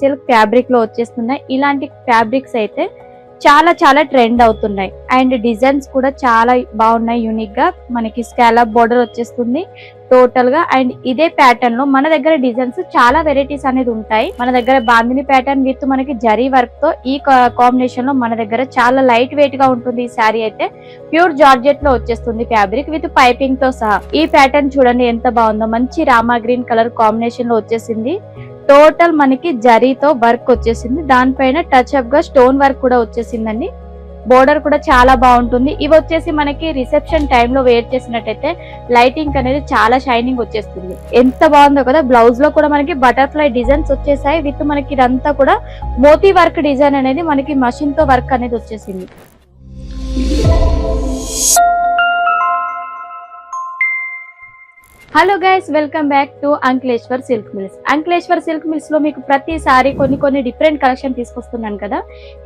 Silk fabric లో వచ్చేస్తున్నాయి. ఇలాంటి ఫ్యాబ్రిక్స్ అయితే చాలా చాలా ట్రెండ్ అవుతున్నాయి. అండ్ డిజైన్స్ కూడా చాలా బాగున్నాయి. యూనిక్ గా మనకి స్కాలప్ బోర్డర్ వచ్చేస్తుంది టోటల్ గా. అండ్ ఇదే ప్యాటర్న్ లో మన దగ్గర డిజైన్స్ చాలా వెరైటీస్ అనేది ఉంటాయి. మన దగ్గర బాందిని ప్యాటర్న్ విత్ మనకి జరీ వర్క్ తో ఈ కాంబినేషన్ లో మన దగ్గర చాలా లైట్ వెయిట్ గా ఉంటుంది. ఈ శారీ అయితే ప్యూర్ జార్జెట్ లో వచ్చేస్తుంది ఫ్యాబ్రిక్ విత్ పైపింగ్ తో సహా. ఈ ప్యాటర్న్ చూడండి ఎంత బాగుందో, మంచి రామా గ్రీన్ కలర్ కాంబినేషన్ లో వచ్చేసింది. టోటల్ మనకి జరీతో వర్క్ వచ్చేసింది, దానిపైన టచ్ అప్ గా స్టోన్ వర్క్ కూడా వచ్చేసిందండి. బోర్డర్ కూడా చాలా బాగుంటుంది. ఇవి వచ్చేసి మనకి రిసెప్షన్ టైమ్ లో వేర్ చేసినట్టయితే లైటింగ్ అనేది చాలా షైనింగ్ వచ్చేస్తుంది. ఎంత బాగుందో కదా. బ్లౌజ్ లో కూడా మనకి బటర్ఫ్లై డిజైన్స్ వచ్చేసాయి విత్ మనకి ఇదంతా కూడా మోతీ వర్క్ డిజైన్ అనేది మనకి మషిన్ తో వర్క్ అనేది వచ్చేసింది. Hello guys, welcome back to Ankleshwar silk mills. Ankleshwar silk mills లో మీకు ప్రతిసారి కొన్ని డిఫరెంట్ కలెక్షన్ తీసుకొస్తున్నాను కదా.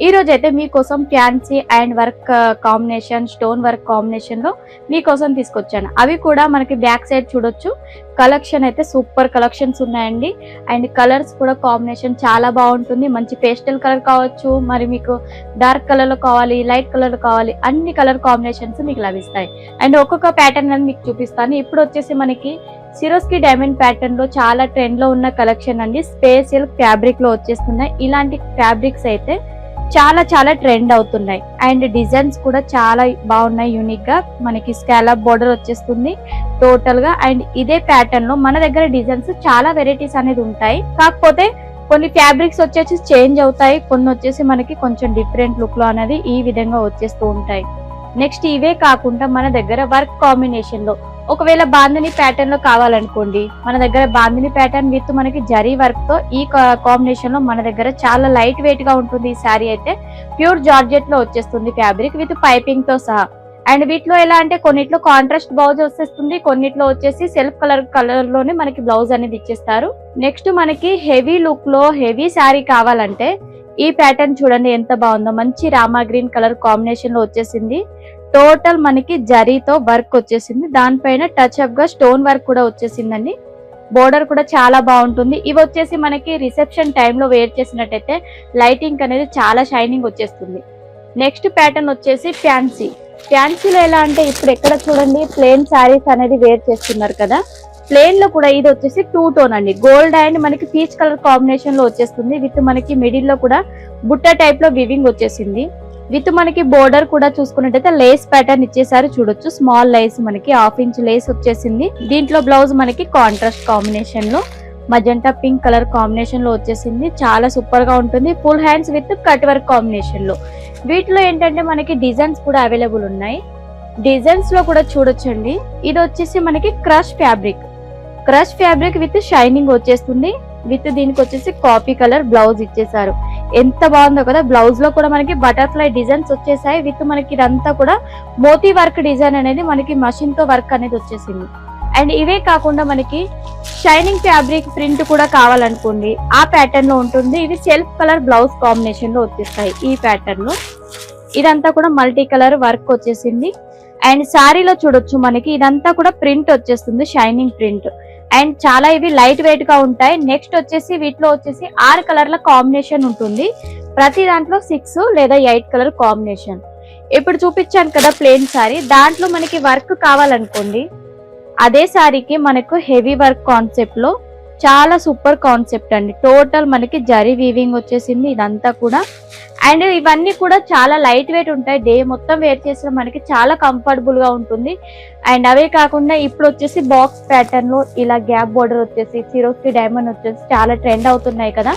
ఈ రోజు అయితే మీకోసం fancy and work combination, stone work combination లో మీకోసం తీసుకొచ్చాను. అవి కూడా మనకి బ్యాక్ సైడ్ చూడొచ్చు. కలెక్షన్ అయితే సూపర్ కలెక్షన్స్ ఉన్నాయండి. అండ్ కలర్స్ కూడా కాంబినేషన్ చాలా బాగుంటుంది. మంచి పేస్టల్ కలర్ కావచ్చు, మరి మీకు డార్క్ కలర్ లో కావాలి, లైట్ కలర్ లో కావాలి, అన్ని కలర్ కాంబినేషన్స్ మీకు లభిస్తాయి. అండ్ ఒక్కొక్క ప్యాటర్న్ అని మీకు చూపిస్తాను. ఇప్పుడు వచ్చేసి మనకి సిరోస్కి డైమండ్ ప్యాటర్న్ లో చాలా ట్రెండ్ లో ఉన్న కలెక్షన్ అండి. స్పేస్ సిల్క్ ఫ్యాబ్రిక్ లో వచ్చేస్తున్నాయి. ఇలాంటి ఫ్యాబ్రిక్స్ అయితే చాలా చాలా ట్రెండ్ అవుతున్నాయి. అండ్ డిజైన్స్ కూడా చాలా బాగున్నాయి. యూనిక్ గా మనకి స్కాలప్ బోర్డర్ వచ్చేస్తుంది టోటల్ గా. అండ్ ఇదే ప్యాటర్న్ లో మన దగ్గర డిజైన్స్ చాలా వెరైటీస్ అనేది ఉంటాయి. కాకపోతే కొన్ని ఫ్యాబ్రిక్స్ వచ్చేసి చేంజ్ అవుతాయి, కొన్ని వచ్చేసి మనకి కొంచెం డిఫరెంట్ లుక్ లో అనేది ఈ విధంగా వచ్చేస్తూ ఉంటాయి. నెక్స్ట్ ఇవే కాకుండా మన దగ్గర వర్క్ కాంబినేషన్ లో ఒకవేళ బాందిని ప్యాటర్న్ లో కావాలనుకోండి, మన దగ్గర బాందిని ప్యాటర్న్ విత్ మనకి జరీ వర్క్ తో ఈ కాంబినేషన్ లో మన దగ్గర చాలా లైట్ వెయిట్ గా ఉంటుంది. ఈ శారీ అయితే ప్యూర్ జార్జెట్ లో వచ్చేస్తుంది ఫ్యాబ్రిక్ విత్ పైపింగ్ తో సహా. అండ్ వీటిలో ఎలా అంటే కొన్నిట్లో కాంట్రాస్ట్ బ్లౌజ్ వచ్చేస్తుంది, కొన్నిట్లో వచ్చేసి సెల్ఫ్ కలర్ లోనే మనకి బ్లౌజ్ అనేది ఇచ్చేస్తారు. నెక్స్ట్ మనకి హెవీ లుక్ లో హెవీ శారీ కావాలంటే ఈ ప్యాటర్న్ చూడండి ఎంత బాగుందో. మంచి రామా గ్రీన్ కలర్ కాంబినేషన్ లో వచ్చేసింది. టోటల్ మనకి జరీతో వర్క్ వచ్చేసింది, దానిపైన టచ్ అప్ గా స్టోన్ వర్క్ కూడా వచ్చేసిందండి. బోర్డర్ కూడా చాలా బాగుంటుంది. ఇవి వచ్చేసి మనకి రిసెప్షన్ టైమ్ లో వేర్ చేసినట్టయితే లైటింగ్ అనేది చాలా షైనింగ్ వచ్చేస్తుంది. నెక్స్ట్ ప్యాటర్న్ వచ్చేసి ఫ్యాన్సీ. ఫ్యాన్సీలో ఎలా అంటే ఇప్పుడు ఎక్కడ చూడండి ప్లెయిన్ శారీస్ అనేది వేర్ చేస్తున్నారు కదా. ప్లెయిన్ లో కూడా ఇది వచ్చేసి టూ టోన్ అండి. గోల్డ్ అండ్ మనకి పీచ్ కలర్ కాంబినేషన్ లో వచ్చేస్తుంది. విత్ మనకి మిడిల్ లో కూడా బుట్ట టైప్ లో వివింగ్ వచ్చేసింది. విత్ మనకి బోర్డర్ కూడా చూసుకున్నట్టయితే లేస్ ప్యాటర్న్ ఇచ్చేసారు చూడొచ్చు. స్మాల్ లేస్ మనకి 1/2 ఇంచ్ లేస్ వచ్చేసింది. దీంట్లో బ్లౌజ్ మనకి కాంట్రాస్ట్ కాంబినేషన్ లో మజంటా పింక్ కలర్ కాంబినేషన్ లో వచ్చేసింది. చాలా సూపర్ గా ఉంటుంది. Full hands with cut work combination లో. వీటిలో ఏంటంటే మనకి డిజైన్స్ కూడా అవైలబుల్ ఉన్నాయి. డిజైన్స్ లో కూడా చూడొచ్చండి. ఇది వచ్చేసి మనకి క్రష్ ఫ్యాబ్రిక్ విత్ షైనింగ్ వచ్చేస్తుంది. విత్ దీనికి వచ్చేసి కాపీ కలర్ బ్లౌజ్ ఇచ్చేసారు. ఎంత బాగుందో కదా. బ్లౌజ్ లో కూడా మనకి బటర్ఫ్లై డిజైన్స్ వచ్చేసాయి. విత్ మనకి ఇదంతా కూడా మోతీ వర్క్ డిజైన్ అనేది మనకి మషిన్ తో వర్క్ అనేది వచ్చేసింది. అండ్ ఇవే కాకుండా మనకి షైనింగ్ ఫ్యాబ్రిక్ ప్రింట్ కూడా కావాలనుకోండి ఆ ప్యాటర్న్ లో ఉంటుంది. ఇవి సెల్ఫ్ కలర్ బ్లౌజ్ కాంబినేషన్ లో వచ్చేస్తాయి. ఈ ప్యాటర్న్ లో ఇదంతా కూడా మల్టీ కలర్ వర్క్ వచ్చేసింది. అండ్ శారీలో చూడొచ్చు మనకి ఇదంతా కూడా ప్రింట్ వచ్చేస్తుంది, షైనింగ్ ప్రింట్. అండ్ చాలా ఇవి లైట్ వెయిట్ గా ఉంటాయి. నెక్స్ట్ వచ్చేసి వీటిలో వచ్చేసి 6 కలర్ల కాంబినేషన్ ఉంటుంది. ప్రతి దాంట్లో 6 లేదా 8 కలర్ కాంబినేషన్. ఇప్పుడు చూపించాను కదా ప్లెయిన్ శారీ, దాంట్లో మనకి వర్క్ కావాలనుకోండి అదే శారీకి మనకు హెవీ వర్క్ కాన్సెప్ట్ లో చాలా సూపర్ కాన్సెప్ట్ అండి. టోటల్ మనకి జరీ వీవింగ్ వచ్చేసింది ఇదంతా కూడా. అండ్ ఇవన్నీ కూడా చాలా లైట్ వెయిట్ ఉంటాయి. డే మొత్తం వేర్ చేసిన మనకి చాలా కంఫర్టబుల్ గా ఉంటుంది. అండ్ అవే కాకుండా ఇప్పుడు వచ్చేసి బాక్స్ ప్యాటర్న్ లో ఇలా గ్యాప్ బోర్డర్ వచ్చేసి సిరోస్కి డైమండ్ వచ్చేసి చాలా ట్రెండ్ అవుతున్నాయి కదా.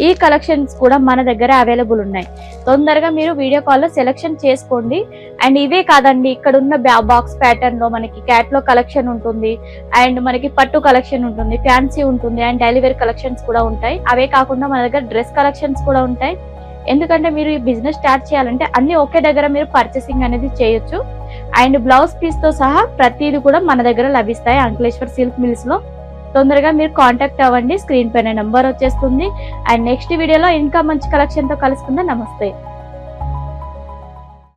ఈ కలెక్షన్స్ కూడా మన దగ్గర అవైలబుల్ ఉన్నాయి. తొందరగా మీరు వీడియో కాల్ లో సెలెక్షన్ చేసుకోండి. అండ్ ఇవే కాదండి, ఇక్కడ ఉన్న బాక్స్ ప్యాటర్న్ లో మనకి క్యాట్ లో కలెక్షన్ ఉంటుంది, అండ్ మనకి పట్టు కలెక్షన్ ఉంటుంది, ఫ్యాన్సీ ఉంటుంది, అండ్ డైలీ వేర్ కలెక్షన్స్ కూడా ఉంటాయి. అవే కాకుండా మన దగ్గర డ్రెస్ కలెక్షన్స్ కూడా ఉంటాయి. ఎందుకంటే మీరు ఈ బిజినెస్ స్టార్ట్ చేయాలంటే అన్ని ఒకే దగ్గర మీరు పర్చేసింగ్ అనేది చేయొచ్చు. అండ్ బ్లౌజ్ పీస్ తో సహా ప్రతిదీ కూడా మన దగ్గర లభిస్తాయి అంక్లేశ్వర్ సిల్క్ మిల్స్ లో. తొందరగా మీరు కాంటాక్ట్ అవ్వండి. స్క్రీన్ పైన నెంబర్ వచ్చేస్తుంది. అండ్ నెక్స్ట్ వీడియోలో ఇంకా మంచి కలెక్షన్ తో కలుసుకుందాం. నమస్తే.